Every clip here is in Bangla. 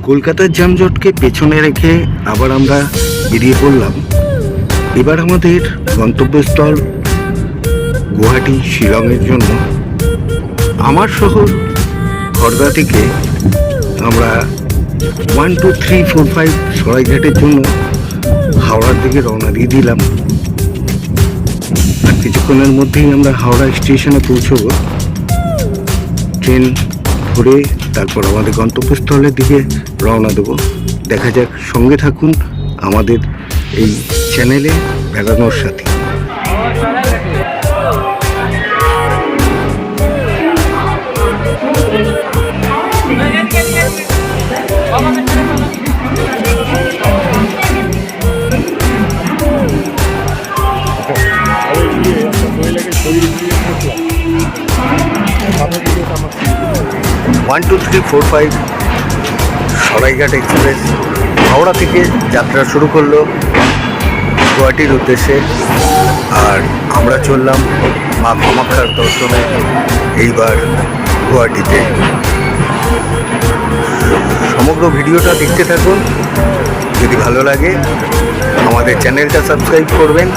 কলকাতার যানজটকে পেছনে রেখে আবার আমরা বেরিয়ে পড়লাম। এবার আমাদের গন্তব্যস্থল গুয়াহাটি শিলংয়ের জন্য। আমার শহর খড়দা থেকে আমরা 1 2 3 4 5 সরাইঘাটের জন্য হাওড়ার দিকে রওনা দিয়ে দিলাম। আর কিছুক্ষণের মধ্যেই আমরা হাওড়া স্টেশনে পৌঁছবো। ট্রেন ধরে তারপর আমাদের গন্তব্যস্থলের দিকে রওনা দেবো। দেখা যাক, সঙ্গে থাকুন আমাদের এই চ্যানেলে বেরানোর সাথী। One two three four five Saraighat express Howrah থেকে যাত্রা শুরু করলো গুয়াহাটির উদ্দেশ্যে। আর আমরা চললাম মা কামাখ্যার দর্শনে এইবার গুয়াহাটিতে। সমগ্র ভিডিওটা দেখতে থাকুন। যদি ভালো লাগে আমাদের চ্যানেলটা সাবস্ক্রাইব করবেন।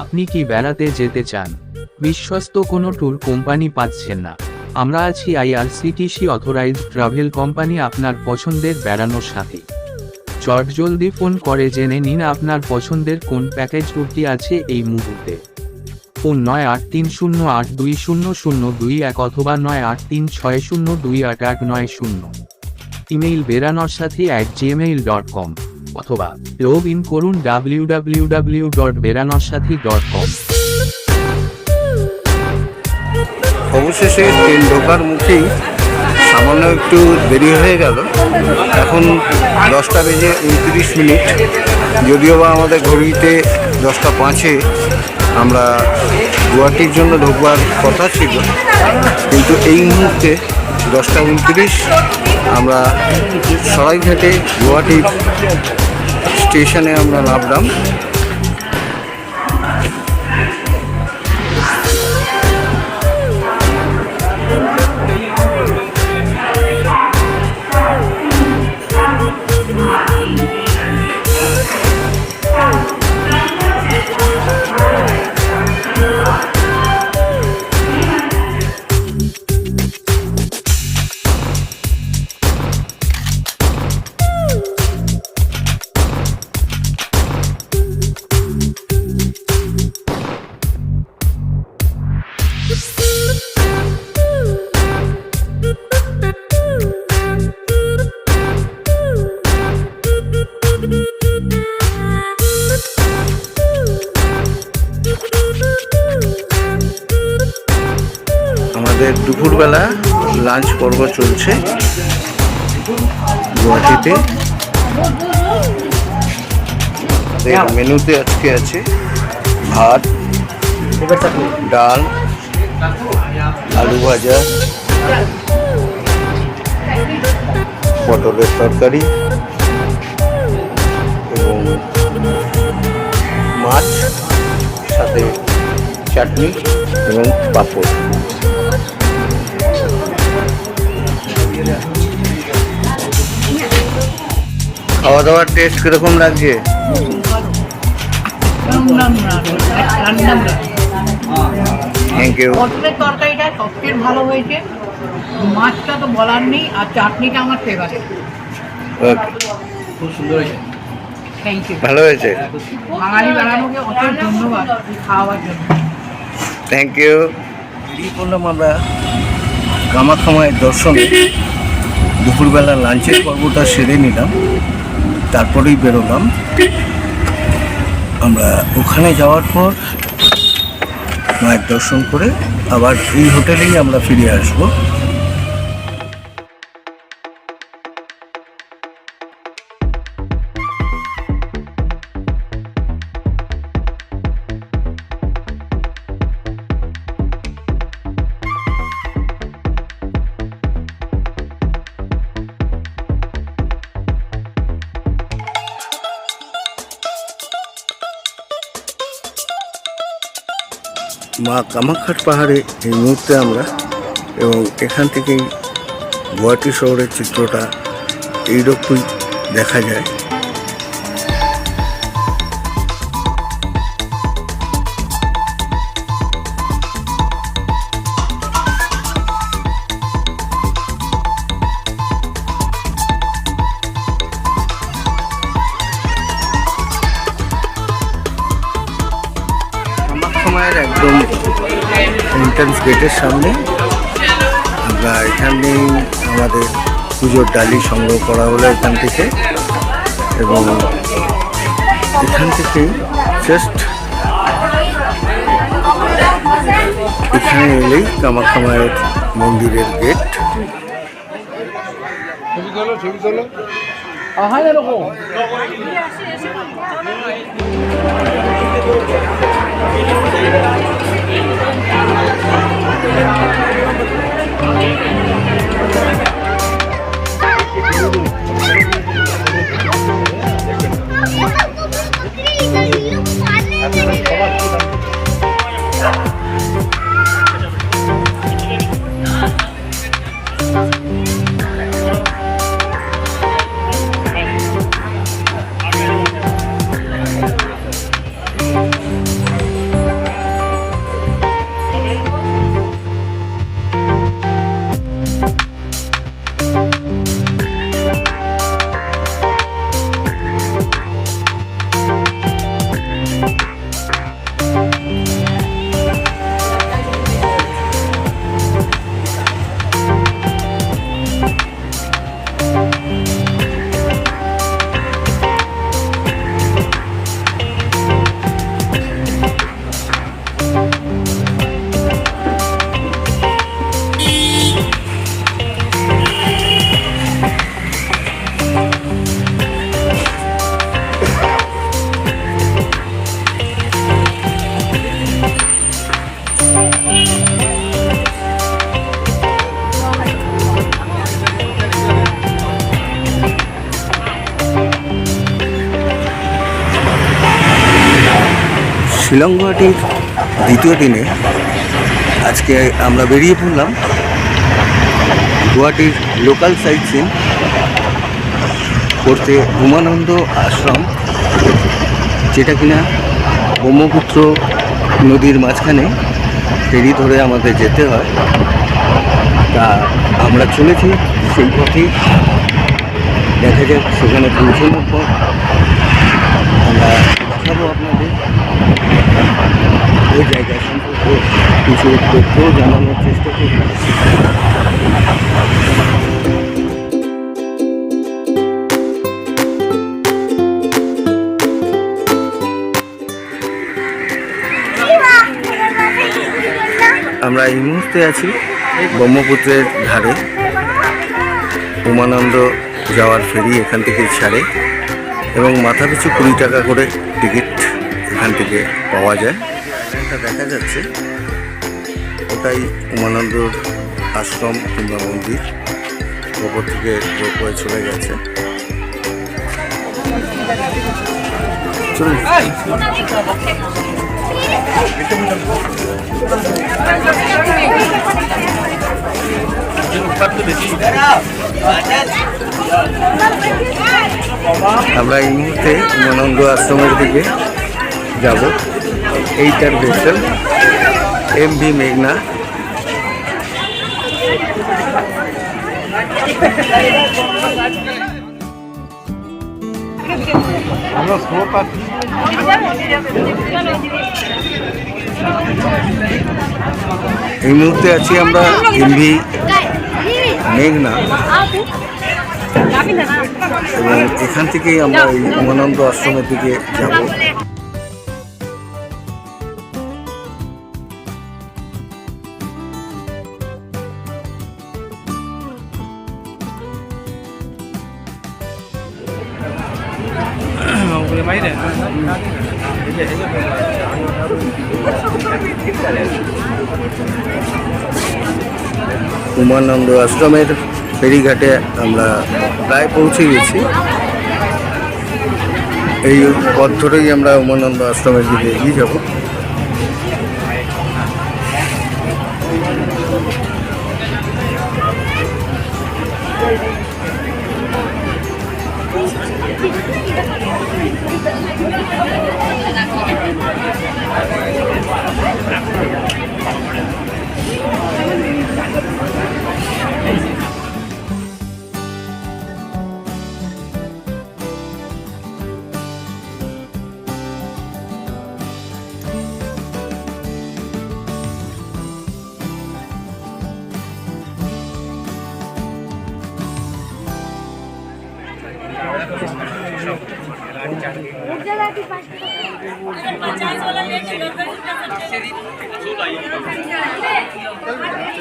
আপনি কি বেড়াতে যেতে চান, বিশ্বস্ত কোনো ট্যুর কোম্পানি পাচ্ছেন না? আমরা আছি IRCTC অথরাইজড ট্রাভেল কোম্পানি, আপনার পছন্দের বেড়ানোর সাথী। জলদি ফোন করে জেনে নিন আপনার পছন্দের কোন প্যাকেজ ট্যুরটি আছে এই মুহূর্তে। ফোন 9830820021 অথবা 9836028890। ইমেইল beranor.sathi@gmail.com অথবা লগ ইন করুন www.beranor.sathi.com। অবশেষে ট্রেন ঢোকার মুখেই সামান্য একটু দেরি হয়ে গেল। এখন 10:29। যদিও বা আমাদের ঘড়িতে 10:05 আমরা গুয়াহাটির জন্য ঢোকবার কথা ছিল, কিন্তু এই মুহূর্তে 10:29 আমরা সরাইঘাটে গুয়াহাটির স্টেশনে আমরা নামলাম। আমাদের দুপুরবেলা লাঞ্চ পর্ব চলছে গুয়াহাটিতে। মেনুতে আজকে আছে ভাত, ডাল, আলু ভাজা, পটলের তরকারি এবং মাছ, সাথে চাটনি এবং পাঁপড়। খাওয়া দাওয়ার টেস্ট কিরকম লাগছে? Thank you. পটলের তরকারিটা সবচেয়ে ভালো হয়েছে, মাছটা তো বলার নেই, আর চাটনিটা আমার ফেভারিট। ওকে, খুব সুন্দর হয়েছে, থ্যাংক ইউ। ভালো হয়েছে। বাঙালি বানানোকে অনেক ধন্যবাদ খাওয়ার জন্য। Thank you. বেরিয়ে পড়লাম আমরা কামাখ্যা মায়ের দর্শনে। দুপুরবেলা লাঞ্চের পর্বটা সেরে নিলাম, তারপরেই বেরোলাম। আমরা ওখানে যাওয়ার পর মায়ের দর্শন করে আবার এই হোটেলেই আমরা ফিরে আসবো। মা কামাখ্যার পাহাড়ে এই মুহূর্তে আমরা, এবং এখান থেকেই গুয়াহাটি শহরের চিত্রটা এইরকমই দেখা যায়। কামাখ্যামায়ের একদম এন্ট্রান্স গেটের সামনে আমরা এখানেই আমাদের পুজোর ডালি সংগ্রহ করা হলো এখান থেকে, এবং এখান থেকেই জাস্ট এখানে এলেই কামাখ্যা মায়ের মন্দিরের গেট। শিলং গুয়াহাটির দ্বিতীয় দিনে আজকে আমরা বেরিয়ে পড়লাম গুয়াহাটির লোকাল সাইট সিন করতে উমানন্দ আশ্রম, যেটা কিনা ব্রহ্মপুত্র নদীর মাঝখানে ফেরি ধরে আমাদের যেতে হয়। তা আমরা চলেছি সেই পথেই, দেখা যাক সেখানে পৌঁছানোর পর আমরা দেখাবো আপনাদের ওই জায়গা সম্পর্কে কিছু তথ্য জানানোর চেষ্টা করি। আমরা এই মুহূর্তে আছি ব্রহ্মপুত্রের ধারে। উমানন্দ যাওয়ার ফেরি এখান থেকে ছাড়ে এবং মাথা পিছু 20 টাকা করে টিকিট এখান থেকে পাওয়া যায়। এটা দেখা যাচ্ছে ওটাই উমানন্দ আশ্রম কিংবা মন্দির, ওপর থেকে রোপওয়ে চলে গেছে। আমরা এই মুহূর্তে উমানন্দ আশ্রমের দিকে যাব। এইটার ভেসেল MV মেঘনা। এই মুহূর্তে আছি আমরা MV মেঘনা, এবং এখান থেকেই আমরা এই উমানন্দ আশ্রমের দিকে যাব। উমানন্দ আশ্রমের ফেরিঘাটে আমরা প্রায় পৌঁছে গেছি। এই পথ ধরেই আমরা উমানন্দ আশ্রমের দিকে এগিয়ে যাব।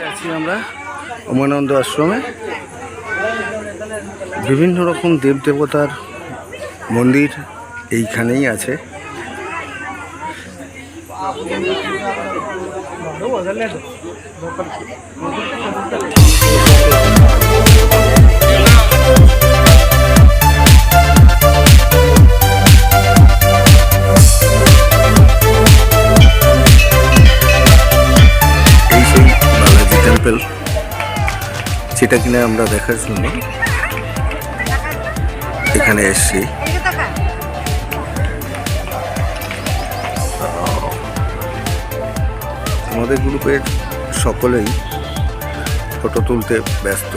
আছি আমরা উমানন্দ আশ্রমে। বিভিন্ন রকম দেবদেবতার মন্দির এইখানেই আছে। টেম্পল, যেটা কিনা আমরা দেখার জন্য এখানে এসেছি। আমাদের গ্রুপের সকলেই ফটো তুলতে ব্যস্ত।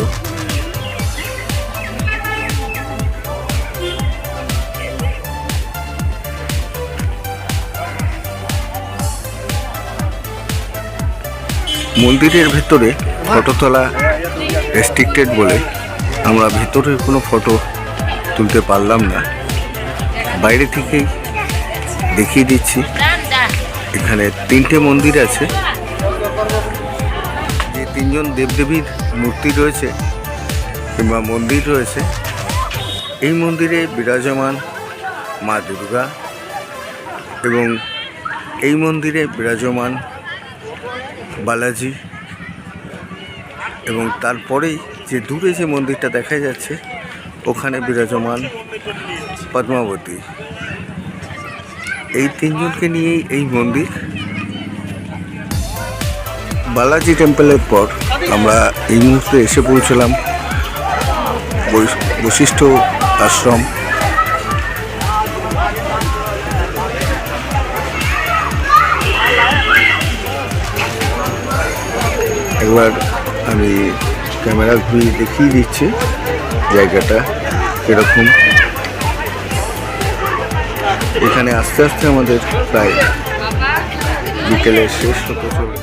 মন্দিরের ভেতরে ফটো তোলা রেস্ট্রিক্টেড বলে আমরা ভেতরে কোনো ফটো তুলতে পারলাম না। বাইরে থেকেই দেখিয়ে দিচ্ছি। এখানে 3টে মন্দির আছে। যে 3জন দেবদেবীর মূর্তি রয়েছে কিংবা মন্দির রয়েছে, এই মন্দিরে বিরাজমান মা দুর্গা এবং এই মন্দিরে বিরাজমান বালাজি, এবং তারপরেই যে দূরে যে মন্দিরটা দেখা যাচ্ছে ওখানে বিরাজমান পদ্মাবতী। এই 3জনকে নিয়েই এই মন্দির। বালাজি টেম্পলের পর আমরা এই মুহূর্তে এসে পৌঁছলাম বশিষ্ঠ আশ্রম। একবার আমি ক্যামেরা ঘুরিয়ে দেখিয়ে দিচ্ছি জায়গাটা এরকম। এখানে আস্তে আস্তে আমাদের প্রায় বিকেলে শেষ হতে চলে।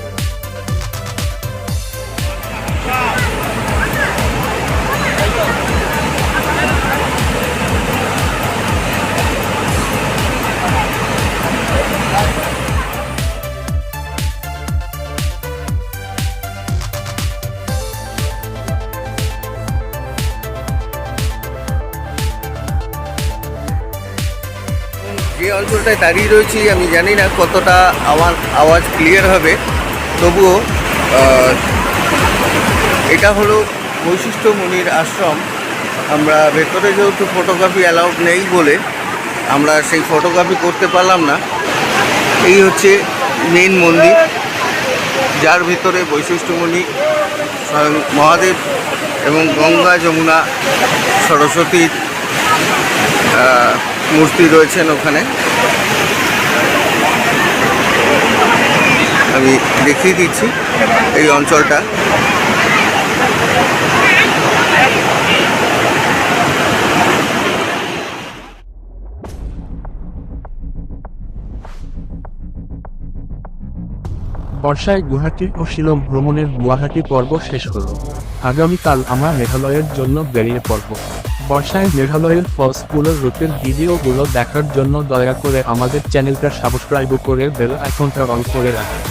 যে অঞ্চলটায় দাঁড়িয়ে রয়েছি আমি জানি না কতটা আমার আওয়াজ ক্লিয়ার হবে, তবুও এটা হলো বৈশিষ্ট্য মুনির আশ্রম। আমরা ভেতরে যেহেতু ফটোগ্রাফি অ্যালাউড নেই বলে আমরা সেই ফটোগ্রাফি করতে পারলাম না। এই হচ্ছে মেন মন্দির, যার ভিতরে বৈশিষ্ট্য মুনি স্বয়ং মহাদেব এবং গঙ্গা যমুনা সরস্বতীর মূর্তি রয়েছেন ওখানে। আমি দেখিয়ে দিচ্ছি এই অঞ্চলটা। বর্ষায় গুয়াহাটি ও শিলং ভ্রমণের গুয়াহাটি পর্ব শেষ হলো। আগামীকাল আমরা মেঘালয়ের জন্য বেরিয়ে পড়ব। বর্ষায় মেঘালয়ের ফলসগুলোর রুটের ভিডিওগুলো দেখার জন্য দয়া করে আমাদের চ্যানেলটা সাবস্ক্রাইব করে বেল আইকনটা অন করে রাখুন।